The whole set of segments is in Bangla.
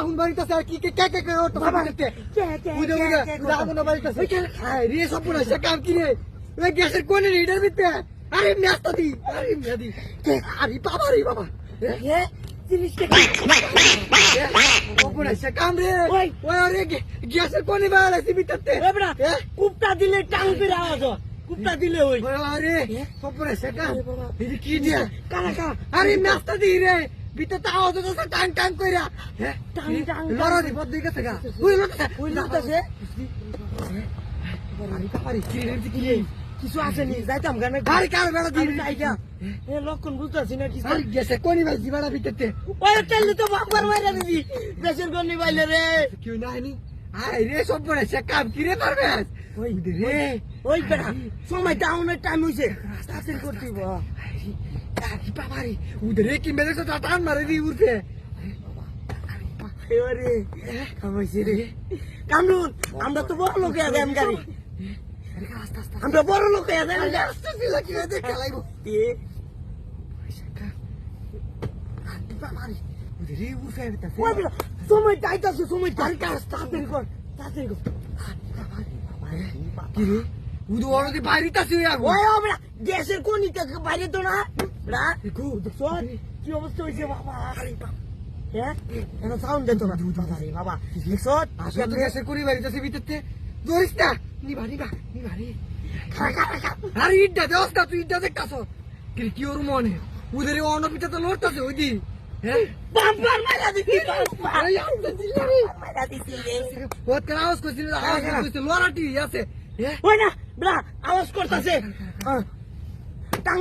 আগুন বাড়িতেছে আর কি রে সব কাম কি রে গ্যাসের কোনে এটার ভিতরে আরে ম্যাচটা দি আরে মেদি আরে বাবা রে বাবা কাম রে ওই গ্যাসের কোনে বাড়াইছি ভিতরতে কুপটা দিলে টাং পেরে আওয়াজ কুপটা দিলে ওই আরে সপরে কাম কি দিয়া আরে ম্যাচটা দি রে ভিতরতে আওয়াজ হচ্ছে টাং টাং কইরা টাং টাং লড়া দি বদ দিকে থাকা ওই লড়তেছে আরে বাবা রে কি কিছু আসেনি যাইতাম গানে আরে কার বেড়া দি আইটা এ লক্ষণ বুঝতাছি না কিছু আরে গেছে কোনি ভাই জিবাড়া ভিতরতে ওই তেলি তো বাম্পার মাইরা দিদি দেশের গন্নি বাইলে রে কেউ নাই আরে রে সব পড়ে সে কাম কি রে পারবে ওই রে ওই বেড়া সময় ডাউনের টাইম হইছে তাড়াতাড়ি করতে হইব আরে বাবা রে উদরে কি মেরে তো টান মারে দি উঠে এবারে কামাইছে রে কামরুন আমরা তো বড় লোক আদাম গাড়ি আমরা বড় লোক আদাম আস্তে দিলা কি রে খেলাইবো এ বাবা রে উদরে উঠে বিতাছে ওই বেড়া সময় যাইতাছে সময় তার কাজ তাড়াতাড়ি কর কি রে উদো ওরদি বাইরিতাছে আগো ওই ও বেড়া দেশের কোন নিতে বাইরে তো না বেড়া দেখো কি অবস্থা হইছে বাবা আরে বাবা হ্যাঁ এনো সাউন্ড দিত না বাবা রে বাবা দেখছো আসলে গেছে করি বাড়িতেছে ভিতরতে ধরিস না নি বাড়ি আরে ইড্ডা দেওস না তুই ইড্ডা দেখতাছ কি ওর মনে উদের অনপিতা তো লড়তাছে ওই দি হ্যাঁ বাম্পার মারা দিছি মারা দিছি রে বহুত করে আওয়াজ করছিল আওয়াজ করছিল লড়াটি আছে ওই না বেড়া আওয়াজ করতাছে টাং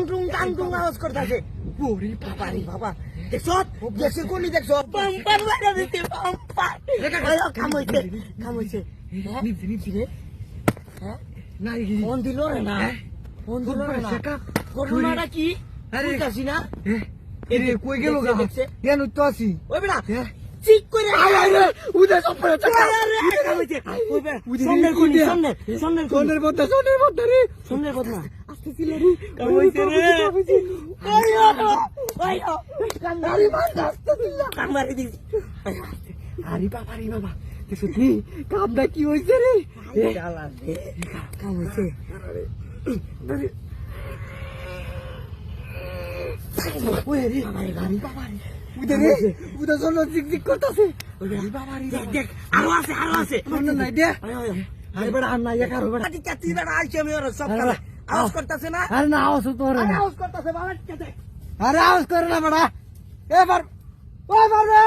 টুং আওয়াজ করতাছে ওরে বাবা রে বাবা দেখছো দেশের কোন দেখছো বাম্পার মারা দিছি বাম্পার কাম হইছে নিচে রে হ্যাঁ না ফোন দিল রে না ফোন দিল রে না করোনাটা কি আরে কাছি না এরে কই গেল গা কেন তো আসি ওই বেড়া ঠিক করে আরে উদে সব পড়ে চাকা ওই বেড়া সন্নের মধ্যে রে সন্নের কথা আজকে ছিল রে কইছে রে ওইও কান্দারি মার আসতে দিলা কামারে দিছি আরে বাবা রে বাবা দেখো কি কামটা কি হইছে রে চালা রে কাম হইছে ওই রে বাবা রে উদে জন্য জিক করতেছে বাবা রে দেখ আরো আছে নাই দে আরে বড় আর নাই একার বড় কাটি বেড়া আইছে আমি ওর সব কালা আওয়াজ করতেছে না আরে না আওয়াজ তো রে না আওয়াজ করতেছে বাবা আরে আওয়াজ করে না বড় এবার ওই বাবা